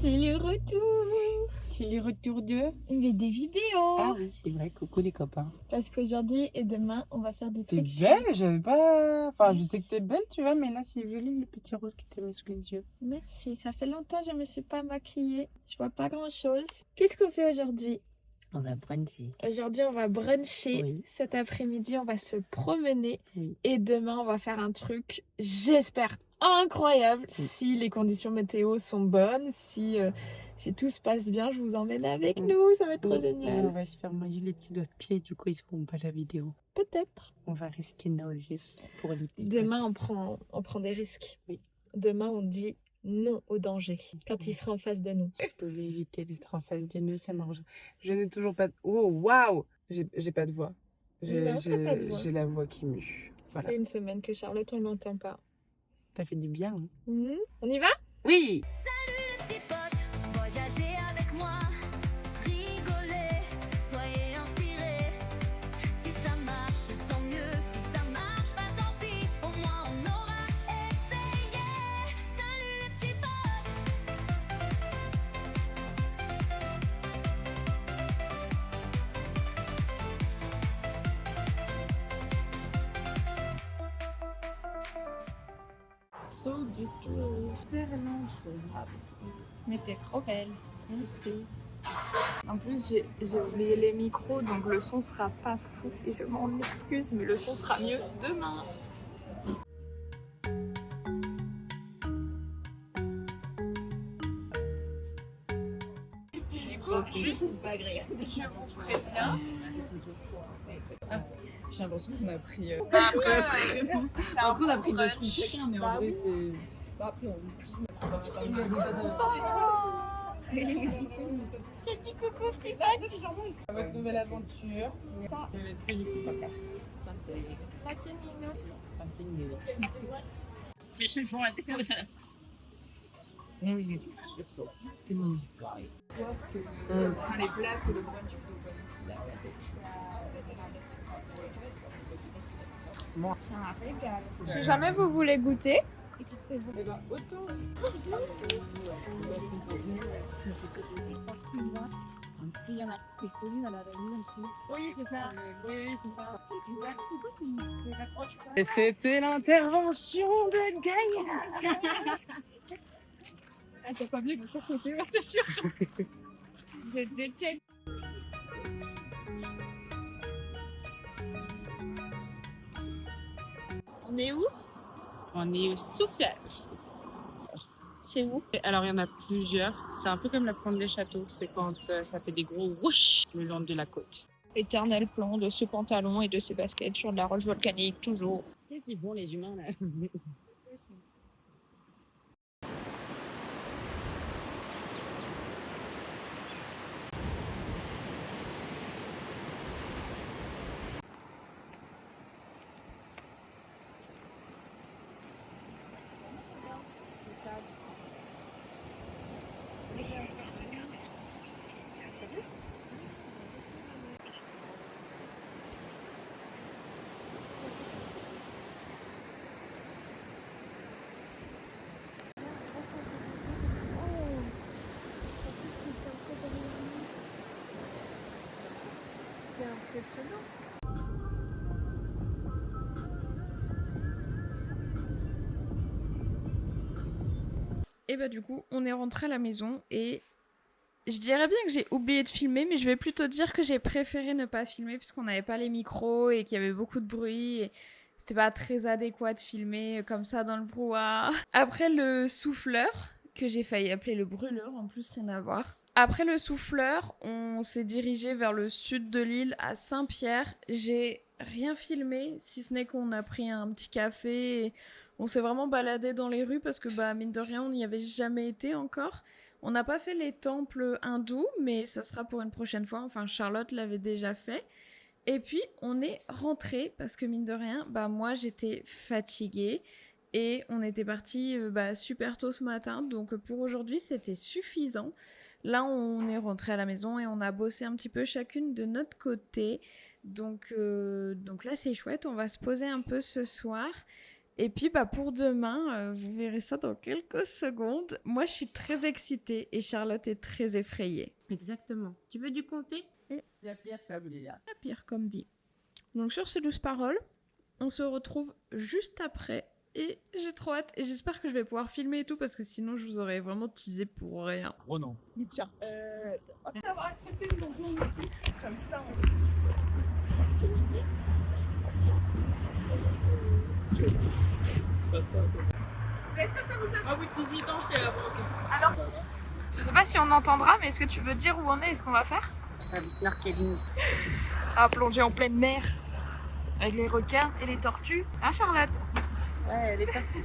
C'est le retour. C'est le retour de... Mais des vidéos. Ah oui, c'est vrai, coucou les copains. Parce qu'aujourd'hui et demain, on va faire des T'es trucs. belle, j'avais pas... Enfin, je sais que t'es belle, tu vois, mais là, c'est joli le petit rose qui t'a mis sous les yeux. Merci, ça fait longtemps que je me suis pas maquillée. Je vois pas grand chose. Qu'est-ce qu'on fait aujourd'hui? On va bruncher. Aujourd'hui, on va bruncher. Oui. Cet après-midi, on va se promener. Oui. Et demain, on va faire un truc, j'espère, incroyable. Oui. Si les conditions météo sont bonnes, si tout se passe bien, je vous emmène avec Oui. nous. Ça va être trop Oui. génial. On va se faire manger les petits doigts de pied, du coup, ils seront pas la vidéo. Peut-être. On va risquer nos vies pour les petits Demain, potes. on prend des risques. Oui. Demain, on dit non au danger quand il sera en face de nous. Si je pouvais éviter d'être en face des nœuds, ça m'arrange. Je n'ai toujours pas de... Oh, waouh! J'ai pas de voix. Non, t'as pas de voix. J'ai la voix qui mue. Ça Voilà. fait une semaine que Charlotte, on l'entend pas. T'as fait du bien, hein? On y va? Oui! Salut les petits potes, voyagez avec moi, rigolez, soyez inspirés. Si ça marche, tant mieux, si ça marche pas, tant pis, au moins on aura essayé. Salut les petits potes. Saut du tout. Mais t'es trop belle. Merci. En plus, j'ai oublié les micros, donc le son sera pas fou. Et je m'en excuse, mais le son sera mieux demain. Du coup, c'est pas agréable. Je vous préviens. J'ai l'impression qu'on a pris. Après, Après, on a pris deux trucs chacun, mais en vrai, c'est. Bah, après, on J'ai dit coucou, petit pote. Votre nouvelle aventure. C'est le Phoenix Fokker. La Kenino. Les plats que le brunch C'est un régal. Si jamais vous voulez goûter, Eh ben, autant. Il y en a des colis dans la réunion aussi. Oui, c'est ça. Oui, c'est ça. Et c'était l'intervention de Gaïa. ah, t'as pas bien que ça sauter, c'est sûr. Je déteste. On est où? On est au soufflage. C'est où? Alors, il y en a plusieurs. C'est un peu comme la pointe des châteaux. C'est quand ça fait des gros whoosh le long de la côte. Éternel plan de ce pantalon et de ses baskets sur de la roche volcanique, toujours. Qu'est-ce qu'ils font, les humains, là? C'est impressionnant. Et bah du coup, on est rentré à la maison et je dirais bien que j'ai oublié de filmer, mais je vais plutôt dire que j'ai préféré ne pas filmer puisqu'on n'avait pas les micros et qu'il y avait beaucoup de bruit et c'était pas très adéquat de filmer comme ça dans le brouhaha. Après le souffleur, que j'ai failli appeler le brûleur, en plus rien à voir. Après le souffleur, on s'est dirigé vers le sud de l'île, à Saint-Pierre. J'ai rien filmé, si ce n'est qu'on a pris un petit café et on s'est vraiment baladé dans les rues parce que, bah, mine de rien, on n'y avait jamais été encore. On n'a pas fait les temples hindous, mais ce sera pour une prochaine fois. Enfin, Charlotte l'avait déjà fait. Et puis, on est rentré parce que, mine de rien, bah, moi, j'étais fatiguée. Et on était parti super tôt ce matin. Donc, pour aujourd'hui, c'était suffisant. Là, on est rentré à la maison et on a bossé un petit peu chacune de notre côté. Donc là, c'est chouette. On va se poser un peu ce soir. Et puis bah pour demain, vous verrez ça dans quelques secondes. Moi je suis très excitée et Charlotte est très effrayée. Exactement. Tu veux du comté? La pierre comme il est là. La pire comme vie. Donc sur ces douces paroles, on se retrouve juste après. Et j'ai trop hâte. Et j'espère que je vais pouvoir filmer et tout parce que sinon je vous aurais vraiment teasé pour rien. Oh non. Tiens. Après avoir accepté de bonjour aussi, comme ça Est-ce que ça vous a... Ah oui, 18 ans, j'étais là aussi. Je sais pas si on entendra, mais est-ce que tu veux dire où on est et ce qu'on va faire? Ah, du snorkeling. À plonger en pleine mer. Avec les requins et les tortues. Hein Charlotte? Ouais, elle est partie.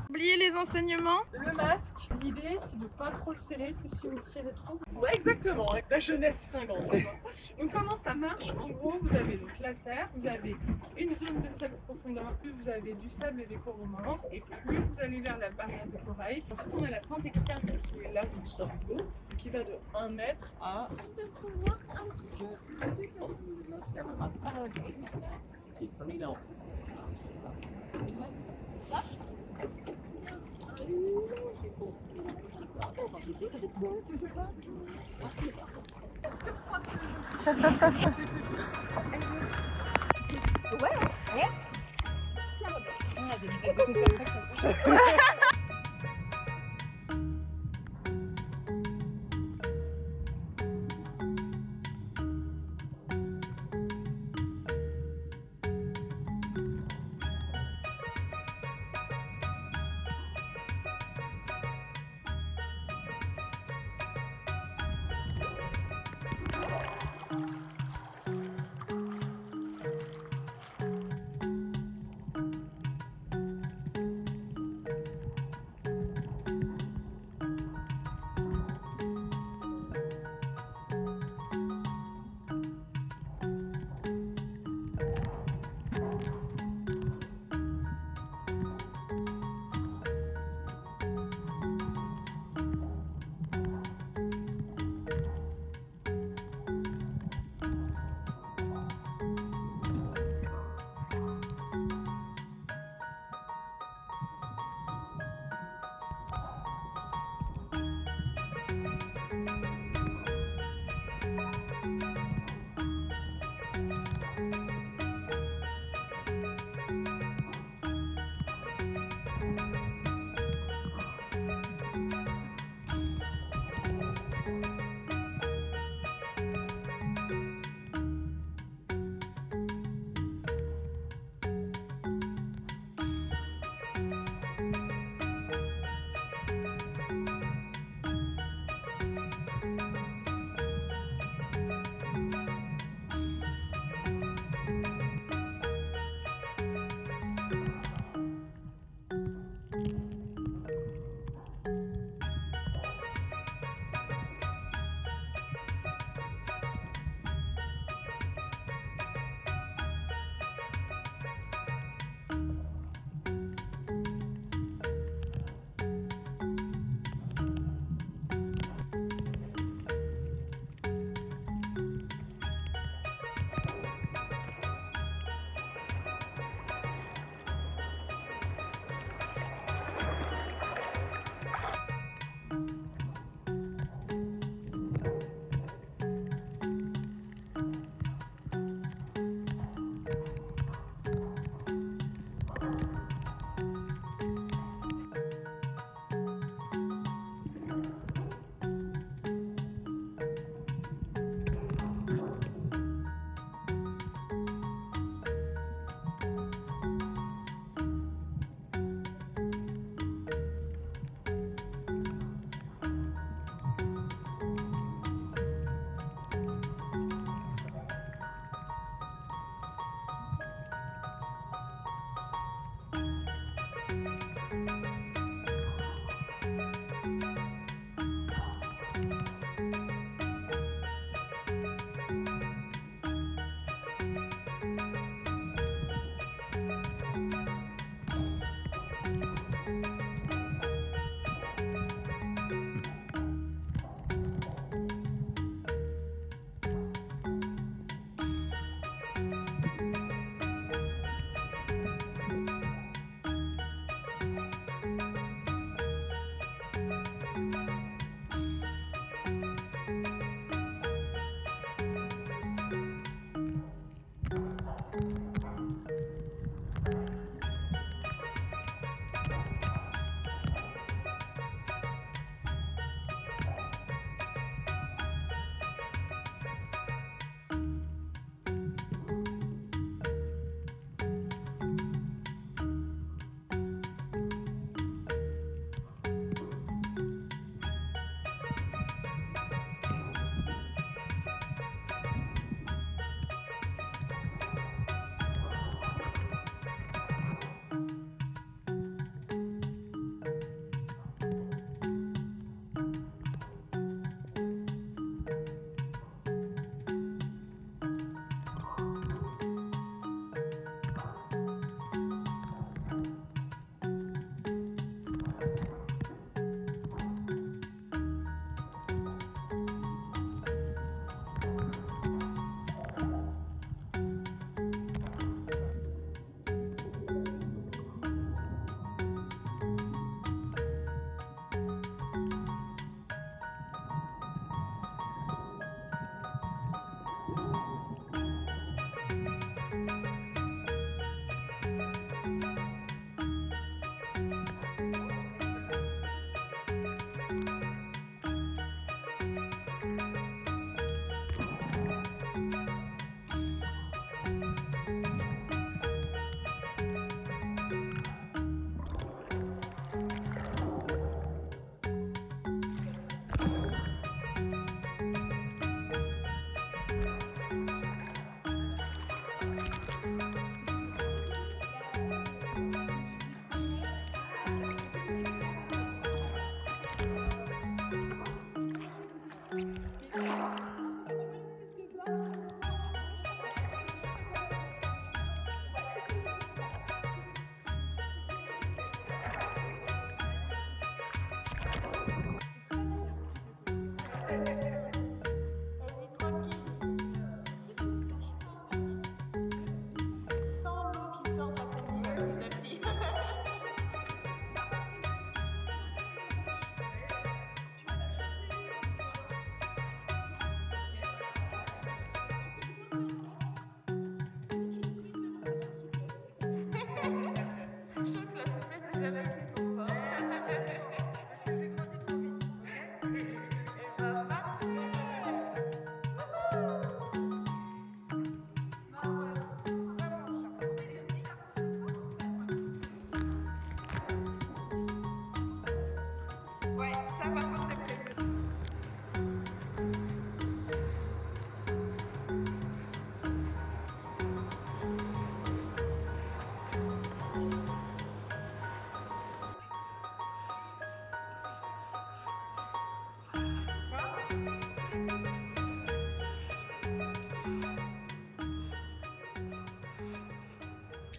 Oubliez les enseignements. Le masque, l'idée c'est de pas trop le serrer parce que si on le serrait trop. Ouais, exactement, avec la jeunesse fringante. Donc, comment ça marche? En gros, vous avez donc la terre, vous avez une zone de faible profondeur, plus vous avez du sable et des coraux morts, et plus vous allez vers la barrière de corail. Ensuite, on a la pente externe qui est là où sort l'eau, qui va de 1 mètre à.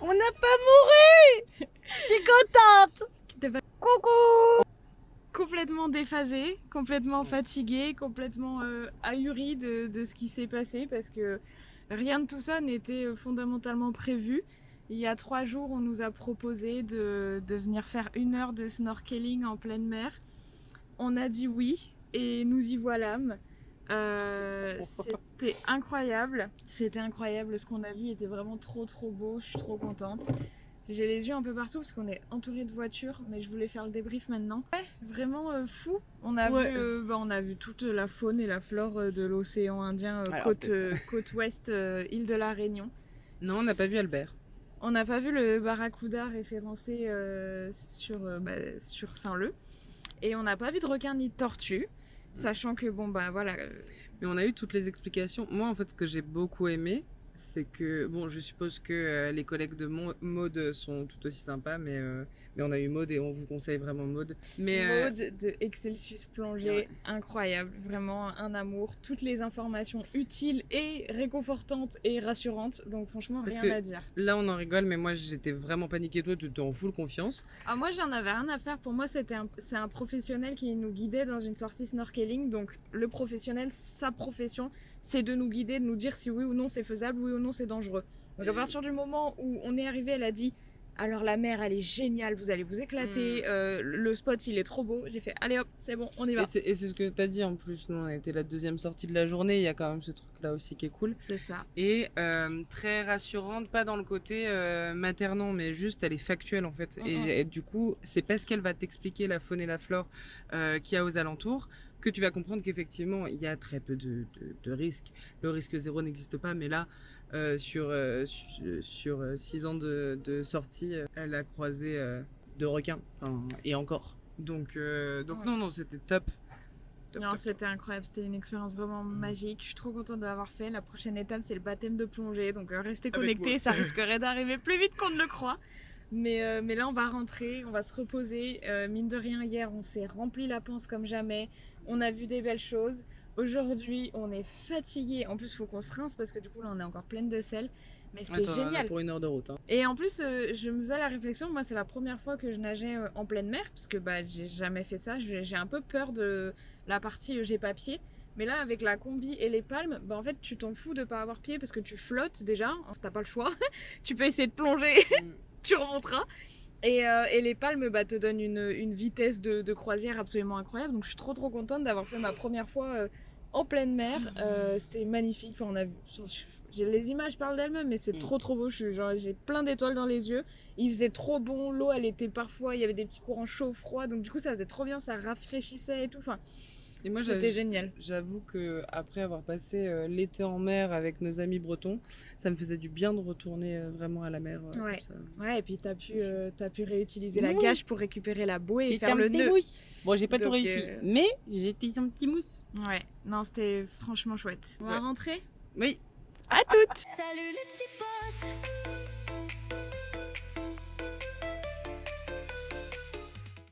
On n'a pas mouru. Je suis contente. Coucou. Complètement déphasée, complètement fatiguée, complètement ahurie de ce qui s'est passé parce que rien de tout ça n'était fondamentalement prévu. Il y a 3 jours, on nous a proposé de venir faire 1 heure de snorkeling en pleine mer. On a dit oui et nous y voilâmes. C'était incroyable. C'était incroyable. Ce qu'on a vu était vraiment trop beau. Je suis trop contente. J'ai les yeux un peu partout parce qu'on est entouré de voitures, mais je voulais faire le débrief maintenant. Ouais, vraiment fou. On a vu toute la faune et la flore de l'océan Indien, côte ouest, île de la Réunion. Non, on n'a pas vu Albert. On n'a pas vu le barracuda référencé sur Saint-Leu. Et on n'a pas vu de requin ni de tortue, sachant que voilà. Mais on a eu toutes les explications. Moi, en fait, ce que j'ai beaucoup aimé, c'est que, bon, je suppose que les collègues de Maud sont tout aussi sympas, mais on a eu Maud et on vous conseille vraiment Maud. Maud de Excelsius Plongée, incroyable, vraiment un amour, toutes les informations utiles et réconfortantes et rassurantes, donc franchement rien à dire. Là on en rigole, mais moi j'étais vraiment paniquée, toi tu étais en full confiance. Ah, moi j'en avais rien à faire, pour moi c'est un professionnel qui nous guidait dans une sortie snorkeling, donc le professionnel, sa profession, c'est de nous guider, de nous dire si oui ou non c'est faisable, oui ou non c'est dangereux. Donc à partir du moment où on est arrivé, elle a dit alors la mer elle est géniale, vous allez vous éclater, le spot il est trop beau. J'ai fait allez hop, c'est bon, on y va. Et c'est ce que t'as dit en plus, nous on a été la 2e sortie de la journée, il y a quand même ce truc là aussi qui est cool. C'est ça. Et très rassurante, pas dans le côté maternant, mais juste elle est factuelle en fait. Et du coup c'est parce qu'elle va t'expliquer la faune et la flore qu'il y a aux alentours que tu vas comprendre qu'effectivement il y a très peu de risques. Le risque zéro n'existe pas, mais là sur 6 ans de sortie, elle a croisé 2 requins, et encore. Donc non, c'était top. Non, c'était incroyable, c'était une expérience vraiment magique. Je suis trop contente de l'avoir fait. La prochaine étape, c'est le baptême de plongée, donc restez connectés, ça risquerait d'arriver plus vite qu'on ne le croit. Mais là, on va rentrer, on va se reposer. Mine de rien, hier, on s'est rempli la panse comme jamais. On a vu des belles choses. Aujourd'hui, on est fatigué. En plus, il faut qu'on se rince parce que du coup, là, on est encore pleine de sel. Mais c'était génial. Pour 1 heure de route. Hein. Et en plus, je me faisais la réflexion. Moi, c'est la première fois que je nageais en pleine mer parce que j'ai jamais fait ça. J'ai un peu peur de la partie j'ai pas pied. Mais là, avec la combi et les palmes, en fait, tu t'en fous de pas avoir pied parce que tu flottes déjà. T'as pas le choix. Tu peux essayer de plonger. Tu remonteras. Et les palmes te donnent une vitesse de croisière absolument incroyable. Donc je suis trop contente d'avoir fait ma première fois en pleine mer. C'était magnifique. Enfin, les images parlent d'elles-mêmes, mais c'est trop beau. J'ai plein d'étoiles dans les yeux. Il faisait trop bon. L'eau, elle était parfois, il y avait des petits courants chauds, froids. Donc du coup, ça faisait trop bien. Ça rafraîchissait et tout. Enfin, et moi, c'était génial. J'avoue que après avoir passé l'été en mer avec nos amis bretons, ça me faisait du bien de retourner vraiment à la mer. Ouais. Comme ça. Ouais, et puis t'as pu réutiliser la gâche pour récupérer la bouée et faire le nœud. Bon, j'ai pas tout réussi, mais j'ai été un petit mousse. Ouais, non, c'était franchement chouette. On va rentrer ? Oui. À toutes. Salut les petits potes,